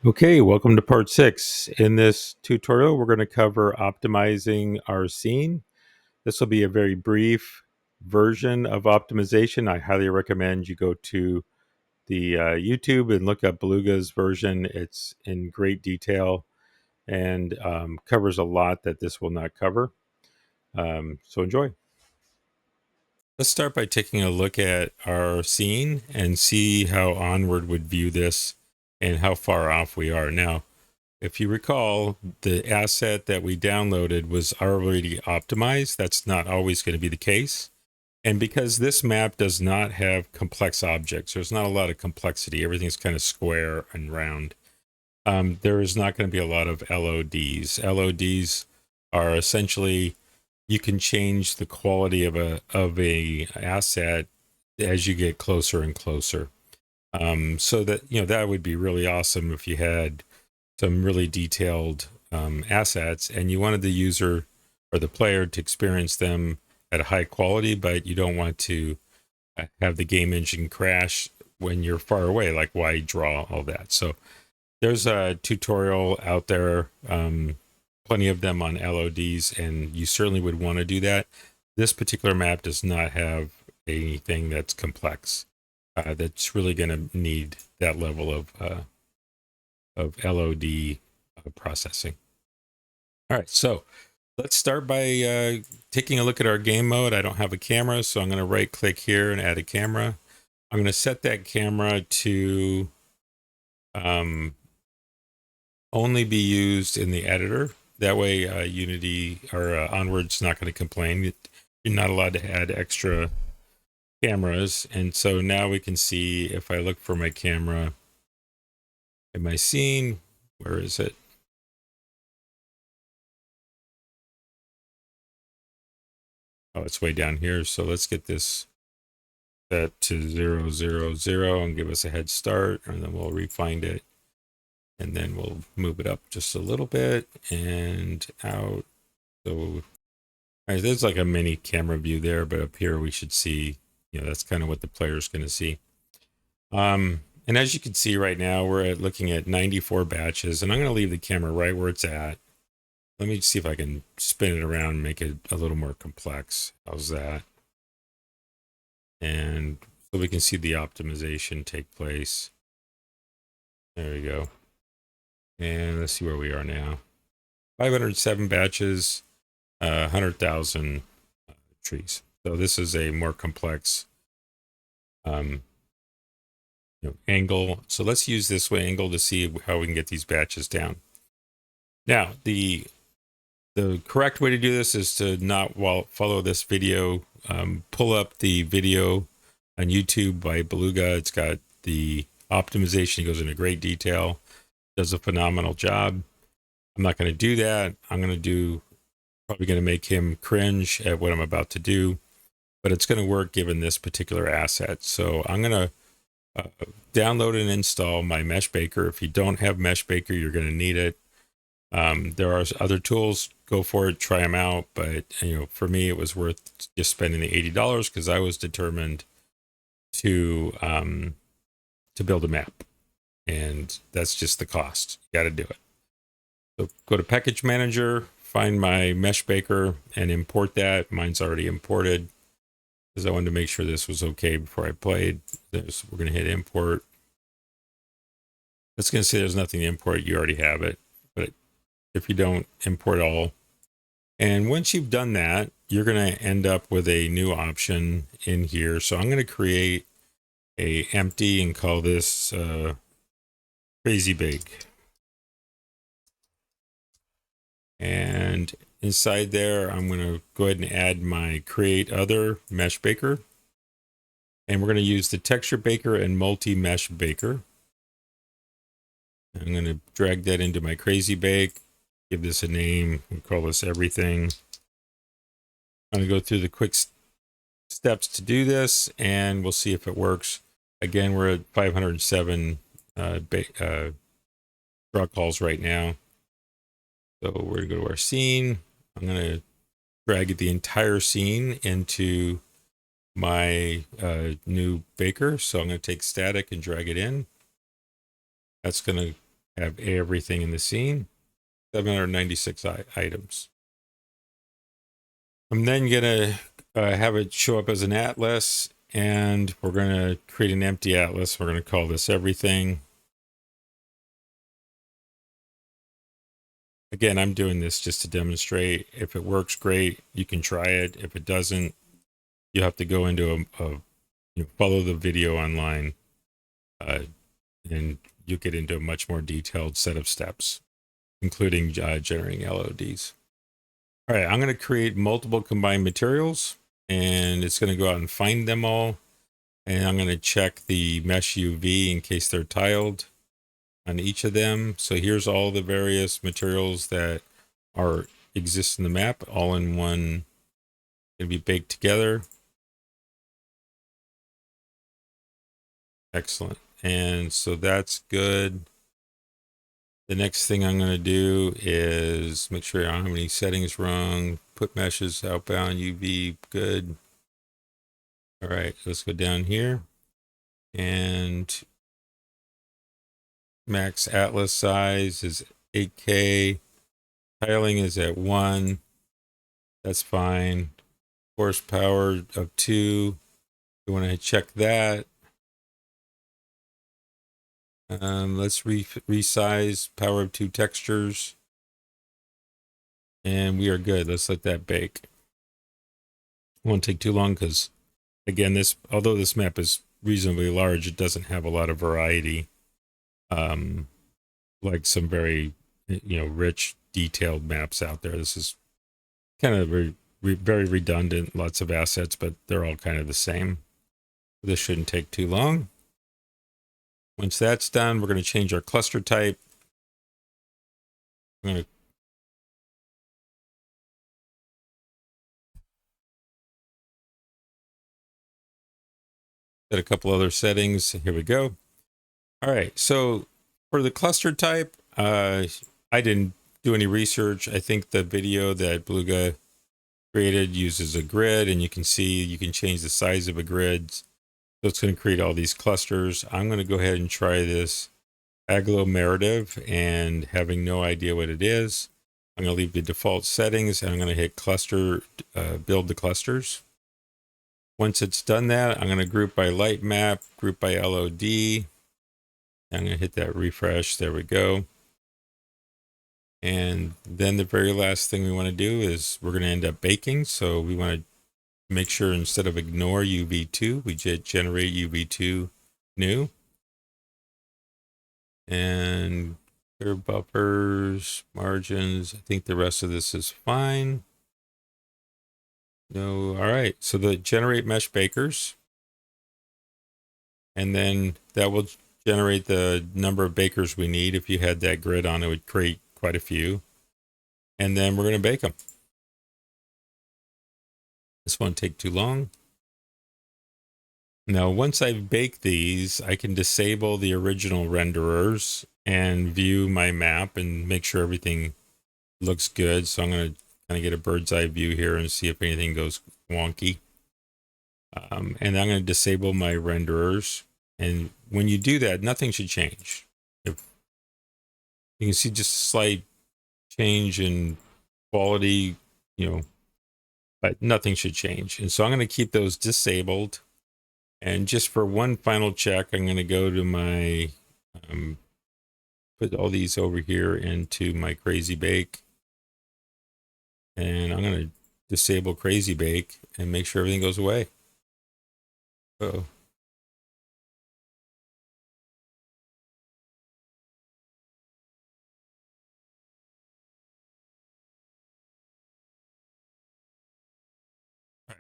Okay, welcome to part 6. In this tutorial, we're going to cover optimizing our scene. This will be a very brief version of optimization. I highly recommend you go to the YouTube and look up Beluga's version. It's in great detail and covers a lot that this will not cover. So enjoy. Let's start by taking a look at our scene and see how Onward would view this and how far off we are. Now, if you recall, the asset that we downloaded was already optimized. That's not always going to be the case. And because this map does not have complex objects, there's not a lot of complexity. Everything's kind of square and round. There is not going to be a lot of LODs. LODs are essentially, you can change the quality of a asset as you get closer and closer. So that, that would be really awesome if you had some really detailed assets and you wanted the user or the player to experience them at a high quality, but you don't want to have the game engine crash when you're far away. Like, why draw all that? So there's a tutorial out there, plenty of them on LODs, and you certainly would want to do that. This particular map does not have anything that's complex. That's really going to need that level of LOD processing. All right, so let's start by taking a look at our game mode. I don't have a camera, so I'm going to right click here and add a camera. I'm going to set that camera to only be used in the editor. That way Unity or Onward's not going to complain. You're not allowed to add extra cameras. And so now we can see, if I look for my camera in my scene, where is it? Oh, it's way down here. So let's get this set to 0, 0, 0 and give us a head start, and then we'll refine it. And then we'll move it up just a little bit and out. So there's like a mini camera view there, but up here we should see, that's kind of what the player's going to see. And as you can see right now, we're looking at 94 batches, and I'm going to leave the camera right where it's at. Let me see if I can spin it around and make it a little more complex. How's that? And so we can see the optimization take place. There we go. And let's see where we are now. 507 batches, 100,000 trees. So this is a more complex angle. So let's use this angle to see how we can get these batches down. Now, the correct way to do this is to not follow this video. Pull up the video on YouTube by Beluga. It's got the optimization. It goes into great detail. Does a phenomenal job. I'm not going to do that. I'm probably going to make him cringe at what I'm about to do, but it's going to work given this particular asset. So I'm going to download and install my Mesh Baker. If you don't have Mesh Baker, you're going to need it. There are other tools. Go for it, try them out. But for me, it was worth just spending the $80 because I was determined to build a map, and that's just the cost. You got to do it. So go to Package Manager, find my Mesh Baker, and import that. Mine's already imported because I wanted to make sure this was okay before I played. We're going to hit import. It's going to say there's nothing to import. You already have it. But if you don't, import all. And once you've done that, you're going to end up with a new option in here. So I'm going to create a empty and call this Crazy Big. And inside there, I'm going to go ahead and add my Create Other Mesh Baker. And we're going to use the Texture Baker and Multi-Mesh Baker. I'm going to drag that into my Crazy Bake, give this a name, and call this Everything. I'm going to go through the quick steps to do this, and we'll see if it works. Again, we're at 507 draw calls right now. So we're going to go to our scene. I'm going to drag the entire scene into my new baker. So I'm going to take static and drag it in. That's going to have everything in the scene. 796 items. I'm then gonna have it show up as an atlas, and we're gonna create an empty atlas. We're gonna call this everything. Again, I'm doing this just to demonstrate. If it works, great. You can try it. If it doesn't, you have to go into follow the video online, and you'll get into a much more detailed set of steps, including generating LODs. All right, I'm going to create multiple combined materials, and it's going to go out and find them all. And I'm going to check the mesh UV in case they're tiled on each of them. So here's all the various materials that exist in the map, all in one, going to be baked together. Excellent. And so that's good. The next thing I'm going to do is make sure I don't have any settings wrong. Put meshes outbound UV, good. All right, let's go down here. And max atlas size is 8K. Tiling is at 1. That's fine. Horsepower of 2. You want to check that. Let's resize power of 2 textures. And we are good. Let's let that bake. Won't take too long because, again, although this map is reasonably large, it doesn't have a lot of variety. Like some very, rich, detailed maps out there. This is kind of very redundant, lots of assets, but they're all kind of the same. This shouldn't take too long. Once that's done, we're going to change our cluster type. I'm going to set a couple other settings. Here we go. All right, so for the cluster type, I didn't do any research. I think the video that Beluga created uses a grid, and you can see you can change the size of a grid. So it's going to create all these clusters. I'm going to go ahead and try this agglomerative, and having no idea what it is, I'm going to leave the default settings, and I'm going to hit cluster, build the clusters. Once it's done that, I'm going to group by light map, group by LOD. I'm going to hit that refresh. There we go. And then the very last thing we want to do is we're going to end up baking. So we want to make sure instead of ignore UV2, we generate UV2 new. And clear buffers, margins. I think the rest of this is fine. No, all right. So the generate mesh bakers. And then that will generate the number of bakers we need. If you had that grid on, it would create quite a few. And then we're going to bake them. This won't take too long. Now, once I've baked these, I can disable the original renderers and view my map and make sure everything looks good. So I'm going to kind of get a bird's eye view here and see if anything goes wonky. And I'm going to disable my renderers. And when you do that, nothing should change. If you can see just a slight change in quality, but nothing should change. And so I'm going to keep those disabled. And just for one final check, I'm going to go to my, put all these over here into my Crazy Bake. And I'm going to disable Crazy Bake and make sure everything goes away. So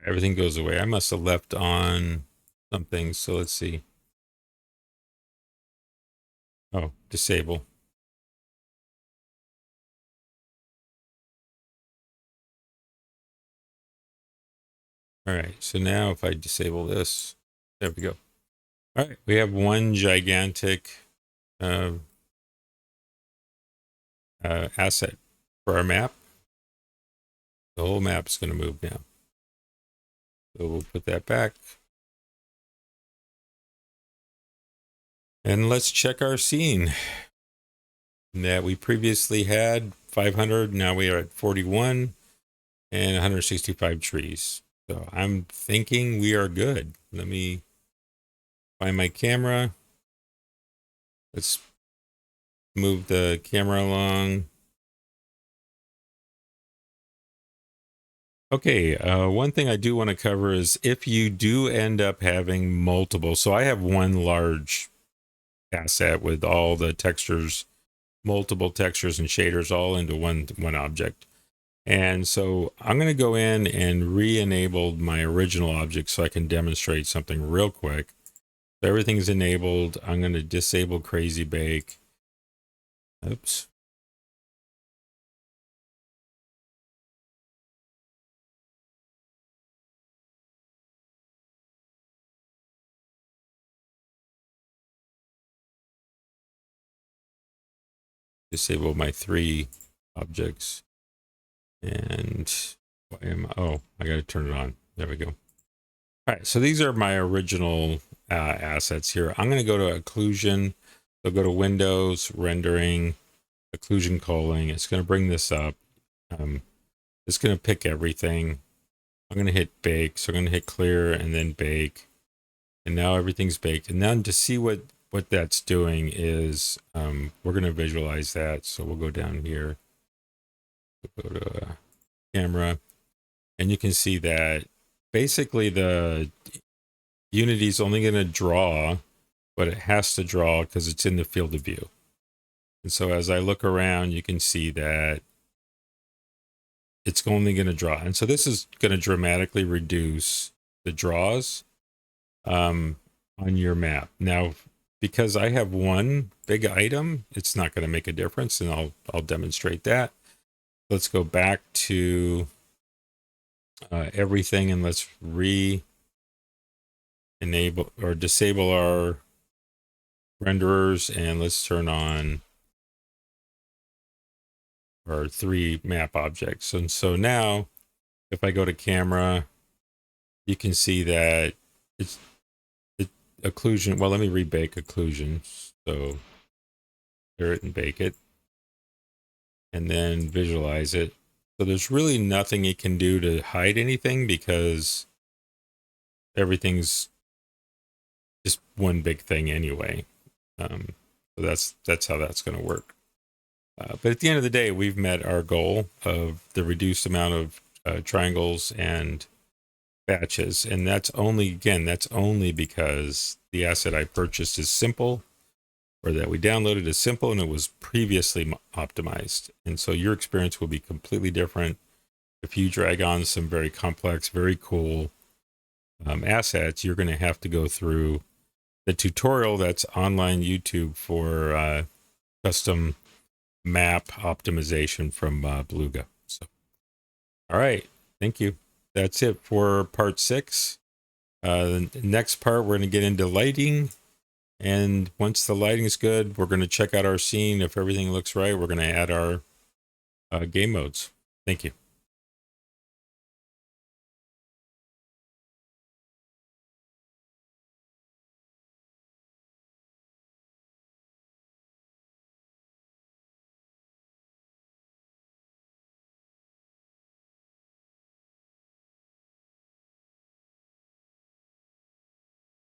everything goes away. I must have left on something. So let's see. Oh, disable. All right. So now if I disable this, there we go. All right. We have one gigantic asset for our map. The whole map is going to move now. So we'll put that back. And let's check our scene. that we previously had 500. Now we are at 41 and 165 trees. So I'm thinking we are good. Let me find my camera. Let's move the camera along. Okay, one thing I do want to cover is if you do end up having multiple. So I have one large asset with all the textures, multiple textures and shaders all into one object. And so I'm going to go in and re-enable my original object so I can demonstrate something real quick. So everything's enabled. I'm going to disable Crazy Bake. Oops. Disable my 3 objects. And oh, I got to turn it on. There we go. All right, so these are my original assets here. I'm going to go to Occlusion. So go to Windows, Rendering, Occlusion Culling. It's going to bring this up. It's going to pick everything. I'm going to hit Bake. So I'm going to hit Clear and then Bake. And now everything's baked. And then to see what that's doing is we're going to visualize that. So we'll go down here. We'll go to Camera. And you can see that basically the Unity is only going to draw, but it has to draw because it's in the field of view. And so as I look around, you can see that it's only going to draw. And so this is going to dramatically reduce the draws on your map. Now, because I have one big item, it's not going to make a difference, and I'll demonstrate that. Let's go back to everything, and let's enable or disable our renderers, and let's turn on our 3 map objects. And so now if I go to camera, you can see that it's occlusion. Well, let me rebake occlusion. So clear it and bake it and then visualize it. So there's really nothing it can do to hide anything because everything's just one big thing anyway. So that's how that's going to work. But at the end of the day, we've met our goal of the reduced amount of triangles and batches. And that's only because the asset I purchased is simple, or that we downloaded is simple and it was previously optimized. And so your experience will be completely different if you drag on some very complex, very cool assets. You're going to have to go through the tutorial that's online YouTube for custom map optimization from Beluga. So, all right, thank you. That's it for part 6. The next part, we're going to get into lighting. And once the lighting is good, we're going to check out our scene. If everything looks right, we're going to add our game modes. Thank you.